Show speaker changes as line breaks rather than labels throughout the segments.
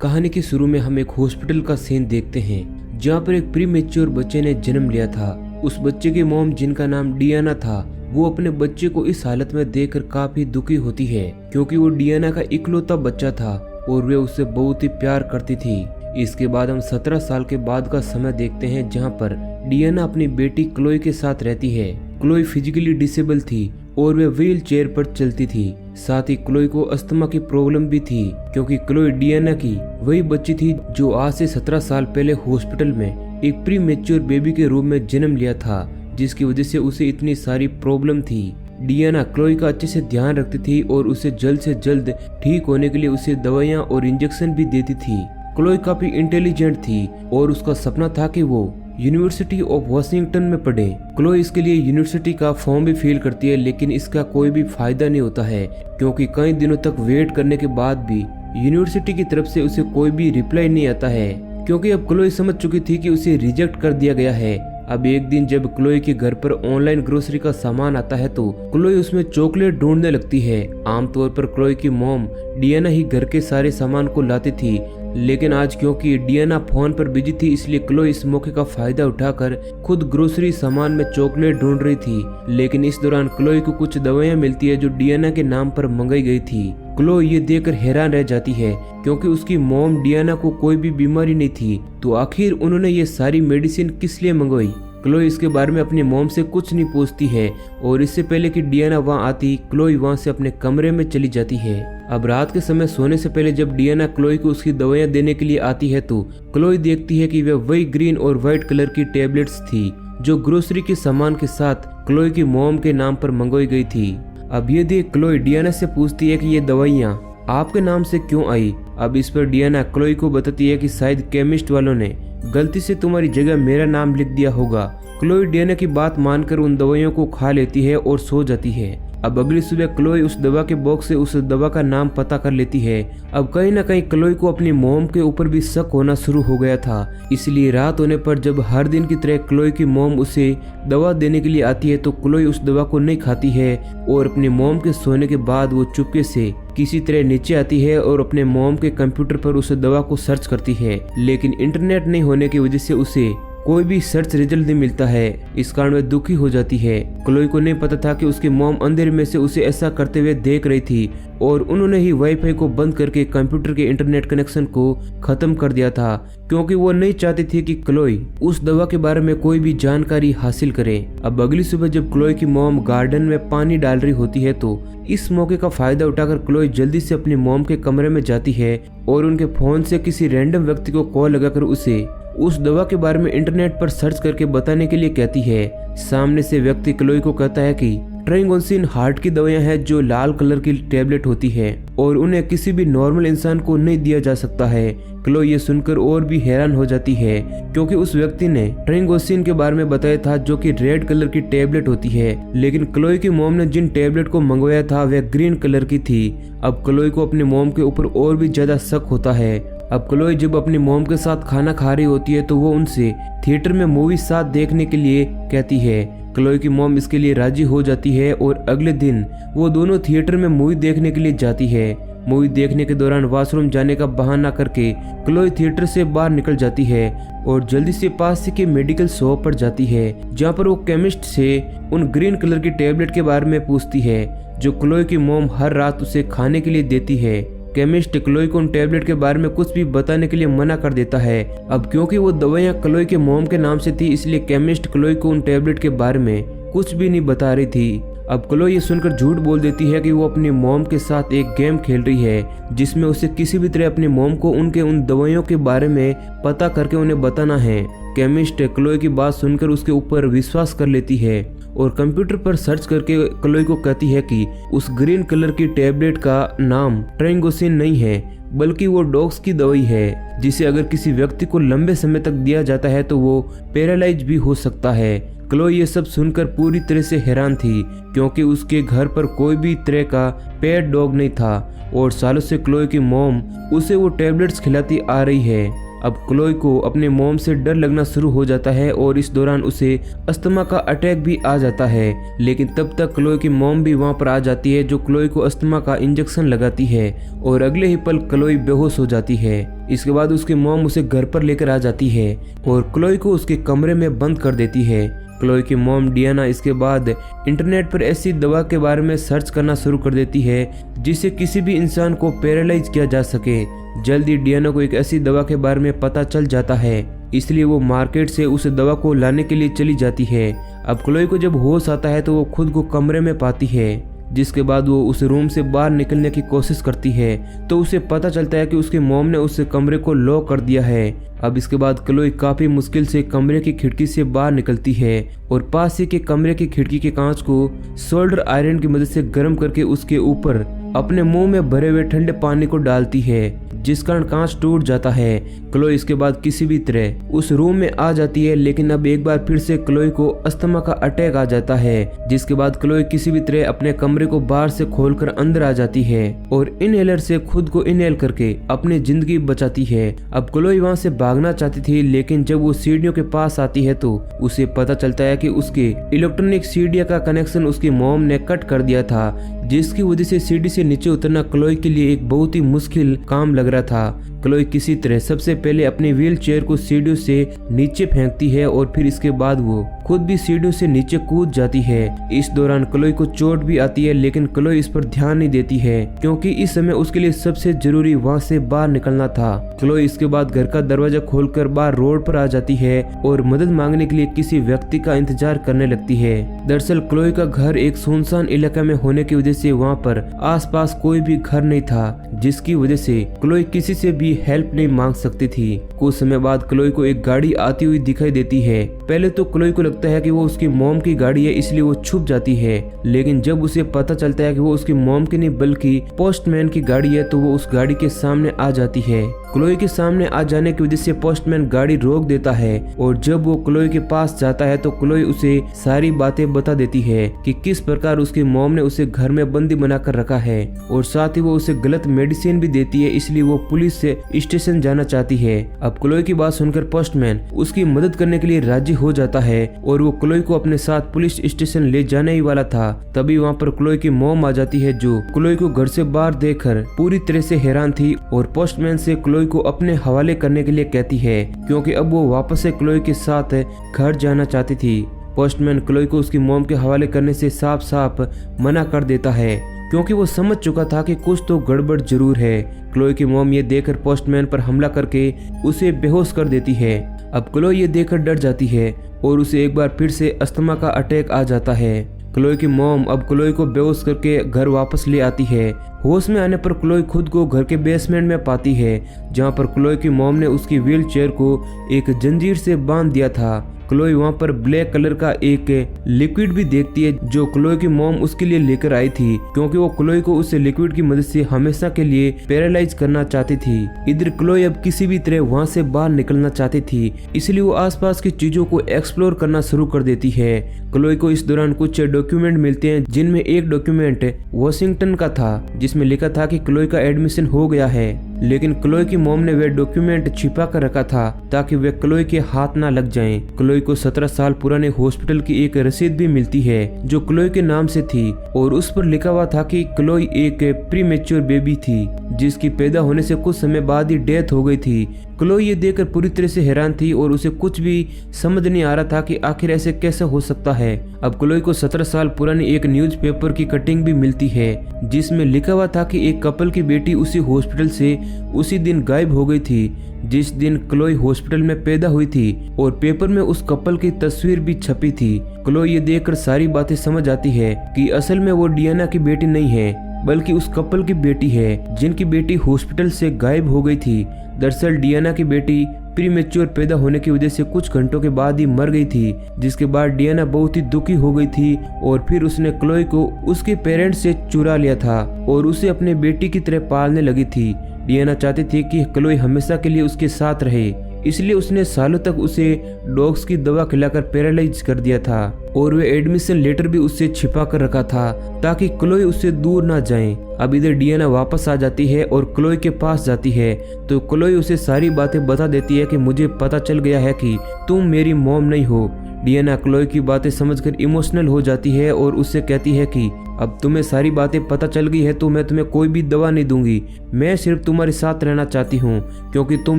कहानी के शुरू में हम एक हॉस्पिटल का सीन देखते हैं जहाँ पर एक प्री मेच्योर बच्चे ने जन्म लिया था। उस बच्चे की मॉम, जिनका नाम डियाना था, वो अपने बच्चे को इस हालत में देखकर काफी दुखी होती है क्योंकि वो डियाना का इकलौता बच्चा था और वे उससे बहुत ही प्यार करती थी। इसके बाद हम 17 साल के बाद का समय देखते हैं जहाँ पर डियाना अपनी बेटी क्लोई के साथ रहती है। क्लोई फिजिकली डिसेबल थी और वे व्हील चेयर पर चलती थी। साथ ही क्लोई को अस्थमा की प्रॉब्लम भी थी क्योंकि क्लोई डियाना की वही बच्ची थी जो आज से 17 साल पहले हॉस्पिटल में एक प्री मेच्योर बेबी के रूप में जन्म लिया था, जिसकी वजह से उसे इतनी सारी प्रॉब्लम थी। डियाना क्लोई का अच्छे से ध्यान रखती थी और उसे जल्द से जल्द ठीक होने के लिए उसे दवाइयाँ और इंजेक्शन भी देती थी। क्लोई काफी इंटेलिजेंट थी और उसका सपना था कि वो यूनिवर्सिटी ऑफ वाशिंगटन में पढ़े। क्लोई इसके लिए यूनिवर्सिटी का फॉर्म भी फिल करती है, लेकिन इसका कोई भी फायदा नहीं होता है क्योंकि कई दिनों तक वेट करने के बाद भी यूनिवर्सिटी की तरफ से उसे कोई भी रिप्लाई नहीं आता है क्योंकि अब क्लोई समझ चुकी थी कि उसे रिजेक्ट कर दिया गया है। अब एक दिन जब क्लोई के घर पर ऑनलाइन ग्रोसरी का सामान आता है तो क्लोई उसमें चॉकलेट ढूंढने लगती है। आमतौर पर क्लोई की मॉम डियाना ही घर के सारे सामान को लाती थी, लेकिन आज क्योंकि डियाना फोन पर बिजी थी इसलिए क्लोई इस मौके का फायदा उठाकर खुद ग्रोसरी सामान में चॉकलेट ढूंढ रही थी। लेकिन इस दौरान क्लोई को कुछ दवाइयां मिलती है जो डियाना के नाम पर मंगाई गई थी। क्लोई ये देखकर हैरान रह जाती है क्योंकि उसकी मॉम डियाना को कोई भी बीमारी नहीं थी, तो आखिर उन्होंने ये सारी मेडिसिन किस लिए मंगवाई। क्लोई इसके बारे में अपनी मॉम से कुछ नहीं पूछती है और इससे पहले कि डियाना वहाँ आती, क्लोई वहाँ से अपने कमरे में चली जाती है। अब रात के समय सोने से पहले जब डियाना क्लोई को उसकी दवाइयाँ देने के लिए आती है तो क्लोई देखती है कि वह वही ग्रीन और व्हाइट कलर की टेबलेट्स थी जो ग्रोसरी के सामान के साथ क्लोई की मॉम के नाम पर मंगवाई गई थी। अब ये देख क्लोई डियाना से पूछती है कि ये दवाइयाँ आपके नाम से क्यों आई। अब इस पर डियाना क्लोई को बताती है कि शायद केमिस्ट वालों ने गलती से तुम्हारी जगह मेरा नाम लिख दिया होगा। क्लोई डियाना की बात मानकर उन दवाइयों को खा लेती है और सो जाती है। अब अगली सुबह क्लोई उस दवा के बॉक्स से उस दवा का नाम पता कर लेती है। अब कहीं ना कहीं क्लोई को अपनी मॉम के ऊपर भी शक होना शुरू हो गया था, इसलिए रात होने पर जब हर दिन की तरह क्लोई की मॉम उसे दवा देने के लिए आती है तो क्लोई उस दवा को नहीं खाती है और अपनी मॉम के सोने के बाद वो चुपके से किसी तरह नीचे आती है और अपने मॉम के कंप्यूटर पर उस दवा को सर्च करती है, लेकिन इंटरनेट नहीं होने की वजह से उसे कोई भी सर्च रिजल्ट नहीं मिलता है। इस कारण वह दुखी हो जाती है। क्लोई को नहीं पता था कि उसकी मॉम अंधेरे में से उसे ऐसा करते हुए देख रही थी और उन्होंने ही वाईफाई को बंद करके कंप्यूटर के इंटरनेट कनेक्शन को खत्म कर दिया था क्योंकि वो नहीं चाहती थी कि क्लोई उस दवा के बारे में कोई भी जानकारी हासिल करे। अब अगली सुबह जब क्लोई की मॉम गार्डन में पानी डाल रही होती है तो इस मौके का फायदा उठाकर क्लोई जल्दी से अपनी मॉम के कमरे में जाती है और उनके फोन से किसी रैंडम व्यक्ति को कॉल लगाकर उसे उस दवा के बारे में इंटरनेट पर सर्च करके बताने के लिए कहती है। सामने से व्यक्ति क्लोई को कहता है कि ट्राइगोसिन हार्ट की दवाइयां हैं जो लाल कलर की टेबलेट होती है और उन्हें किसी भी नॉर्मल इंसान को नहीं दिया जा सकता है। क्लोई ये सुनकर और भी हैरान हो जाती है क्योंकि उस व्यक्ति ने ट्राइगोसिन के बारे में बताया था जो कि रेड कलर की टेबलेट होती है, लेकिन क्लोई की मॉम ने जिन टेबलेट को मंगवाया था वह ग्रीन कलर की थी। अब क्लोई को अपनी मॉम के ऊपर और भी ज्यादा शक होता है। अब क्लोई जब अपनी मॉम के साथ खाना खा रही होती है तो वो उनसे थिएटर में मूवी साथ देखने के लिए कहती है। क्लोई की मॉम इसके लिए राजी हो जाती है और अगले दिन वो दोनों थिएटर में मूवी देखने के लिए जाती है। मूवी देखने के दौरान वॉशरूम जाने का बहाना करके क्लोई थिएटर से बाहर निकल जाती है और जल्दी से पास के मेडिकल शॉप पर जाती है जहाँ पर वो केमिस्ट से उन ग्रीन कलर की टेबलेट के बारे में पूछती है जो क्लोई की मॉम हर रात उसे खाने के लिए देती है। केमिस्ट क्लोई को उन टेबलेट के बारे में कुछ भी बताने के लिए मना कर देता है। अब क्योंकि वो दवाइयाँ क्लोई के मॉम के नाम से थी इसलिए केमिस्ट क्लोई को उन टेबलेट के बारे में कुछ भी नहीं बता रही थी। अब क्लोई ये सुनकर झूठ बोल देती है कि वो अपनी मॉम के साथ एक गेम खेल रही है जिसमें उसे किसी भी तरह अपनी मॉम को उनके उन दवाइयों के बारे में पता करके उन्हें बताना है। केमिस्ट क्लोई की बात सुनकर उसके ऊपर विश्वास कर लेती है और कंप्यूटर पर सर्च करके क्लोई को कहती है कि उस ग्रीन कलर की टेबलेट का नाम ट्राइगोसिन नहीं है बल्कि वो डॉग्स की दवाई है जिसे अगर किसी व्यक्ति को लंबे समय तक दिया जाता है तो वो पैरालाइज भी हो सकता है। क्लोई ये सब सुनकर पूरी तरह से हैरान थी क्योंकि उसके घर पर कोई भी तरह का पेट डॉग नहीं था और सालों से क्लोई की मॉम उसे वो टेबलेट्स खिलाती आ रही है। अब क्लोई को अपने मॉम से डर लगना शुरू हो जाता है और इस दौरान उसे अस्थमा का अटैक भी आ जाता है, लेकिन तब तक क्लोई की मॉम भी वहां पर आ जाती है जो क्लोई को अस्थमा का इंजेक्शन लगाती है और अगले ही पल क्लोई बेहोश हो जाती है। इसके बाद उसकी मॉम उसे घर पर लेकर आ जाती है और क्लोई को उसके कमरे में बंद कर देती है। क्लोई की मॉम डियाना इसके बाद इंटरनेट पर ऐसी दवा के बारे में सर्च करना शुरू कर देती है जिससे किसी भी इंसान को पैरालाइज किया जा सके। जल्दी डियाना को एक ऐसी दवा के बारे में पता चल जाता है, इसलिए वो मार्केट से उस दवा को लाने के लिए चली जाती है। अब क्लोई को जब होश आता है तो वो खुद को कमरे में पाती है, जिसके बाद वो उस रूम से बाहर निकलने की कोशिश करती है तो उसे पता चलता है कि उसकी मॉम ने उस कमरे को लॉक कर दिया है। अब इसके बाद क्लोई काफी मुश्किल से कमरे की खिड़की से बाहर निकलती है और पास ही के कमरे की खिड़की के कांच को सोल्डर आयरन की मदद से गर्म करके उसके ऊपर अपने मुंह में भरे हुए ठंडे पानी को डालती है, जिस कारण कांच टूट जाता है। क्लोई इसके बाद किसी भी तरह उस रूम में आ जाती है, लेकिन अब एक बार फिर से क्लोई को अस्थमा का अटैक आ जाता है, जिसके बाद क्लोई किसी भी तरह अपने कमरे को बाहर से खोलकर अंदर आ जाती है और इनहेलर से खुद को इनहेल करके अपनी जिंदगी बचाती है। अब क्लोई वहां से भागना चाहती थी, लेकिन जब वो सीढ़ियों के पास आती है तो उसे पता चलता है कि उसके इलेक्ट्रॉनिक सीढ़ियों का कनेक्शन उसकी मॉम ने कट कर दिया था, जिसकी वजह से सीढ़ी से नीचे उतरना क्लोई के लिए एक बहुत ही मुश्किल काम लग रहा था। क्लोई किसी तरह सबसे पहले अपने व्हील चेयर को सीढ़ियों से नीचे फेंकती है और फिर इसके बाद वो खुद भी सीढ़ियों से नीचे कूद जाती है। इस दौरान क्लोई को चोट भी आती है, लेकिन क्लोई इस पर ध्यान नहीं देती है क्योंकि इस समय उसके लिए सबसे जरूरी वहां से बाहर निकलना था। क्लोई इसके बाद घर का दरवाजा खोलकर बाहर रोड पर आ जाती है और मदद मांगने के लिए किसी व्यक्ति का इंतजार करने लगती है। दरअसल क्लोई का घर एक सुनसान इलाका में होने की वजह से वहाँ पर आसपास कोई भी घर नहीं था, जिसकी वजह से क्लोई किसी से भी हेल्प नहीं मांग सकती थी। कुछ समय बाद क्लोई को एक गाड़ी आती हुई दिखाई देती है। पहले तो क्लोई को लगता है कि वो उसकी मॉम की गाड़ी है, इसलिए वो छुप जाती है, लेकिन जब उसे पता चलता है कि वो उसकी मॉम की नहीं बल्कि पोस्टमैन की गाड़ी है तो वो उस गाड़ी के सामने आ जाती है। क्लोई के सामने आ जाने की वजह से पोस्टमैन गाड़ी रोक देता है और जब वो क्लोई के पास जाता है तो क्लोई उसे सारी बातें बता देती है कि किस प्रकार उसकी मॉम ने उसे घर में बंदी बनाकर रखा है और साथ ही वो उसे गलत मेडिसिन भी देती है, इसलिए वो पुलिस से स्टेशन जाना चाहती है। अब क्लोई की बात सुनकर पोस्टमैन उसकी मदद करने के लिए राजी हो जाता है और वो क्लोई को अपने साथ पुलिस स्टेशन ले जाने ही वाला था। तभी वहाँ पर क्लोई की मॉम आ जाती है, जो क्लोई को घर से बाहर देखकर पूरी तरह से हैरान थी और पोस्टमैन से क्लोई को अपने हवाले करने के लिए कहती है, क्योंकि अब वो वापस से क्लोई के साथ घर जाना चाहती थी। पोस्टमैन क्लोई को उसकी मॉम के हवाले करने से साफ साफ मना कर देता है, क्योंकि वो समझ चुका था कि कुछ तो गड़बड़ जरूर है। क्लोई की मॉम ये देखकर पोस्टमैन पर हमला करके उसे बेहोश कर देती है। अब क्लोई ये देखकर डर जाती है और उसे एक बार फिर से अस्थमा का अटैक आ जाता है। क्लोई की मॉम अब क्लोई को बेहोश करके घर वापस ले आती है। होश में आने पर क्लोई खुद को घर के बेसमेंट में पाती है, जहां पर क्लोई की मॉम ने उसकी व्हील चेयर को एक जंजीर से बांध दिया था। क्लोई वहां पर ब्लैक कलर का एक लिक्विड भी देखती है, जो क्लोई की मॉम उसके लिए लेकर आई थी, क्योंकि वो क्लोई को उस लिक्विड की मदद से हमेशा के लिए पैरालाइज करना चाहती थी। इधर क्लोई अब किसी भी तरह वहां से बाहर निकलना चाहती थी, इसलिए वो आसपास की चीजों को एक्सप्लोर करना शुरू कर देती है। क्लोई को इस दौरान कुछ डॉक्यूमेंट मिलते हैं, जिनमें एक डॉक्यूमेंट वॉशिंगटन का था, जिसमें लिखा था कि क्लोई का एडमिशन हो गया है, लेकिन क्लोई की मॉम ने वह डॉक्यूमेंट छिपा कर रखा था ताकि वे क्लोई के हाथ ना लग जाएं। क्लोई को 17 साल पुराने हॉस्पिटल की एक रसीद भी मिलती है, जो क्लोई के नाम से थी और उस पर लिखा हुआ था कि क्लोई एक प्रीमेच्योर बेबी थी, जिसकी पैदा होने से कुछ समय बाद ही डेथ हो गई थी। क्लोई ये देखकर पूरी तरह से हैरान थी और उसे कुछ भी समझ नहीं आ रहा था कि आखिर ऐसे कैसे हो सकता है। अब क्लोई को 17 साल पुरानी एक न्यूज़पेपर की कटिंग भी मिलती है, जिसमें लिखा हुआ था कि एक कपल की बेटी उसी हॉस्पिटल से उसी दिन गायब हो गई थी जिस दिन क्लोई हॉस्पिटल में पैदा हुई थी, और पेपर में उस कपल की तस्वीर भी छपी थी। क्लोई ये देखकर सारी बातें समझ आती है कि असल में वो डियाना की बेटी नहीं है, बल्कि उस कपल की बेटी है जिनकी बेटी हॉस्पिटल से गायब हो गई थी। दरअसल डियाना की बेटी प्रीमेच्योर पैदा होने की वजह से कुछ घंटों के बाद ही मर गई थी, जिसके बाद डियाना बहुत ही दुखी हो गई थी और फिर उसने क्लोई को उसके पेरेंट्स से चुरा लिया था और उसे अपने बेटी की तरह पालने लगी थी। डियाना चाहती थी कि क्लोई हमेशा के लिए उसके साथ रहे, इसलिए उसने सालों तक उसे डॉग्स की दवा खिलाकर पैरालाइज कर दिया था और वे एडमिशन लेटर भी उससे छिपा कर रखा था ताकि क्लोई उससे दूर ना जाए। अब इधर डियाना वापस आ जाती है और क्लोई के पास जाती है तो क्लोई उसे सारी बातें बता देती है कि मुझे पता चल गया है कि तुम मेरी मॉम नहीं हो। डियाना क्लोई की बातें समझकर इमोशनल हो जाती है और उससे कहती है कि अब तुम्हें सारी बातें पता चल गई है तो मैं तुम्हें कोई भी दवा नहीं दूंगी। मैं सिर्फ तुम्हारे साथ रहना चाहती हूँ क्योंकि तुम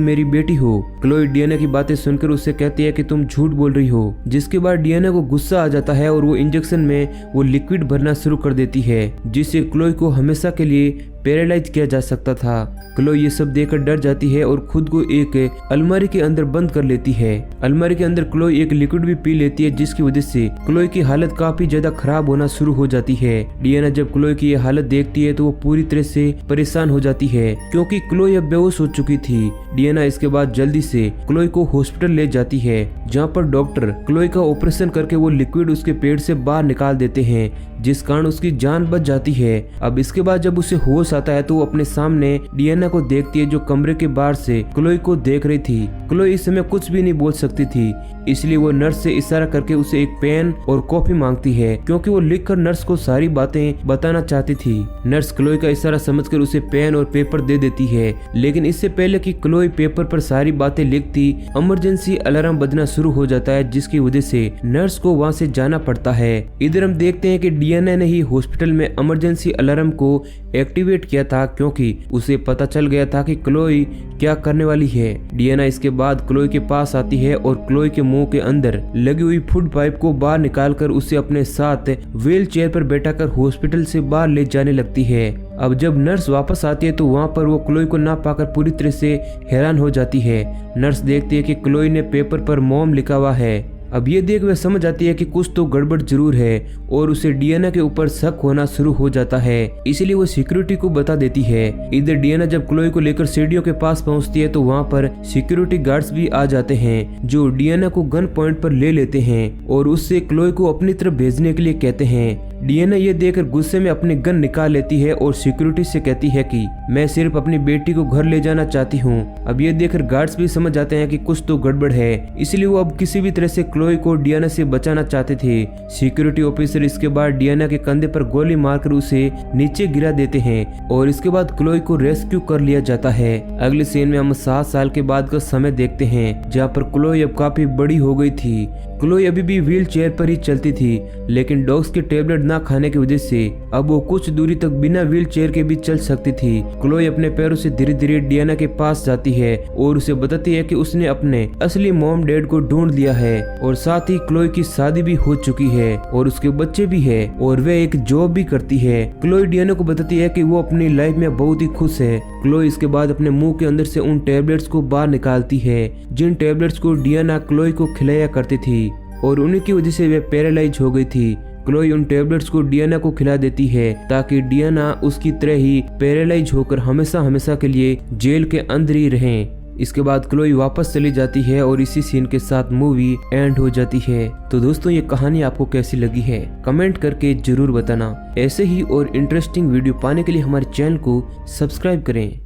मेरी बेटी हो। क्लोई डियाना की बातें सुनकर उससे कहती है कि तुम झूठ बोल रही हो, जिसके बाद डियाना को गुस्सा आ जाता है और वो इंजेक्शन में वो लिक्विड भरना शुरू कर देती है, जिससे क्लोई को हमेशा के लिए पैरालाइज किया जा सकता था। क्लोई ये सब देखकर डर जाती है और खुद को एक अलमारी के अंदर बंद कर लेती है। अलमारी के अंदर क्लोई एक लिक्विड भी पी लेती है, जिसकी वजह से क्लोई की हालत काफी ज्यादा खराब होना शुरू हो जाती है। डियाना जब क्लोई की ये हालत देखती है तो वो पूरी तरह से परेशान हो जाती है क्योंकि क्लोई अब बेहोश हो चुकी थी। डियाना इसके बाद जल्दी से क्लोई को हॉस्पिटल ले जाती है, जहाँ पर डॉक्टर क्लोई का ऑपरेशन करके वो लिक्विड उसके पेट से बाहर निकाल देते हैं, जिस कारण उसकी जान बच जाती है। अब इसके बाद जब उसे होश आता है तो वो अपने सामने डियाना को देखती है, जो कमरे के बाहर से क्लोई को देख रही थी। क्लोई इस समय कुछ भी नहीं बोल सकती थी, इसलिए वो नर्स से इशारा करके उसे एक पेन और कॉफी मांगती है, क्योंकि वो लिखकर नर्स को सारी बातें बताना चाहती थी। नर्स क्लोई का इशारा समझकर उसे पेन और पेपर दे देती है, लेकिन इससे पहले कि क्लोई पेपर पर सारी बातें लिखती, इमरजेंसी अलार्म बजना शुरू हो जाता है, जिसकी वजह से नर्स को वहां से जाना पड़ता है। इधर हम देखते हैं कि डियाना ने ही हॉस्पिटल में इमरजेंसी अलार्म को एक्टिवेट किया था, क्योंकि उसे पता चल गया था कि क्लोई क्या करने वाली है। डियाना इसके बाद क्लोई के पास आती है और क्लोई के मुंह के अंदर लगी हुई फूड पाइप को बाहर निकालकर उसे अपने साथ व्हील चेयर पर बैठाकर हॉस्पिटल से बाहर ले जाने लगती है। अब जब नर्स वापस आती है तो वहाँ पर वो क्लोई को ना पाकर पूरी तरह से हैरान हो जाती है। नर्स देखती है कि क्लोई ने पेपर पर मॉम लिखा हुआ है। अब ये देख वह समझ आती है कि कुछ तो गड़बड़ जरूर है और उसे डियाना के ऊपर शक होना शुरू हो जाता है, इसलिए वो सिक्योरिटी को बता देती है। इधर डियाना जब क्लोई को लेकर सीढ़ियों के पास पहुंचती है तो वहाँ पर सिक्योरिटी गार्ड्स भी आ जाते हैं, जो डियाना को गन पॉइंट पर ले लेते हैं और उससे क्लोई को अपनी तरफ भेजने के लिए कहते हैं। डियाना ये देखकर गुस्से में अपनी गन निकाल लेती है और सिक्योरिटी से कहती है कि मैं सिर्फ अपनी बेटी को घर ले जाना चाहती हूँ। अब ये देखकर गार्ड्स भी समझ जाते हैं कि कुछ तो गड़बड़ है, इसलिए वो अब किसी भी तरह से क्लोई को डियाना से बचाना चाहते थे। सिक्योरिटी ऑफिसर इसके बाद डियाना के कंधे पर गोली मारकर उसे नीचे गिरा देते हैं और इसके बाद क्लोई को रेस्क्यू कर लिया जाता है। अगले सीन में हम 7 साल के बाद का समय देखते हैं, जहाँ पर क्लोई अब काफी बड़ी हो गई थी। क्लोई अभी भी व्हील चेयर पर ही चलती थी, लेकिन डॉग्स के टेबलेट ना खाने की वजह से अब वो कुछ दूरी तक बिना व्हील चेयर के भी चल सकती थी। क्लोई अपने पैरों से धीरे धीरे डियाना के पास जाती है और उसे बताती है कि उसने अपने असली मॉम डैड को ढूंढ लिया है और साथ ही क्लोई की शादी भी हो चुकी है और उसके बच्चे भी है और वह एक जॉब भी करती है। क्लोई डियाना को बताती है कि वो अपनी लाइफ में बहुत ही खुश है। क्लोई इसके बाद अपने मुंह के अंदर से उन टैबलेट्स को बाहर निकालती है, जिन टैबलेट्स को डियाना क्लोई को खिलाया करती थी और उन्हीं की वजह से वह पैरालाइज हो गई थी। क्लोई उन टैबलेट्स को डियाना को खिला देती है ताकि डियाना उसकी तरह ही पैरालाइज होकर हमेशा हमेशा के लिए जेल के अंदर ही रहें। इसके बाद क्लोई वापस चली जाती है और इसी सीन के साथ मूवी एंड हो जाती है। तो दोस्तों, ये कहानी आपको कैसी लगी है कमेंट करके जरूर बताना। ऐसे ही और इंटरेस्टिंग वीडियो पाने के लिए हमारे चैनल को सब्सक्राइब करें।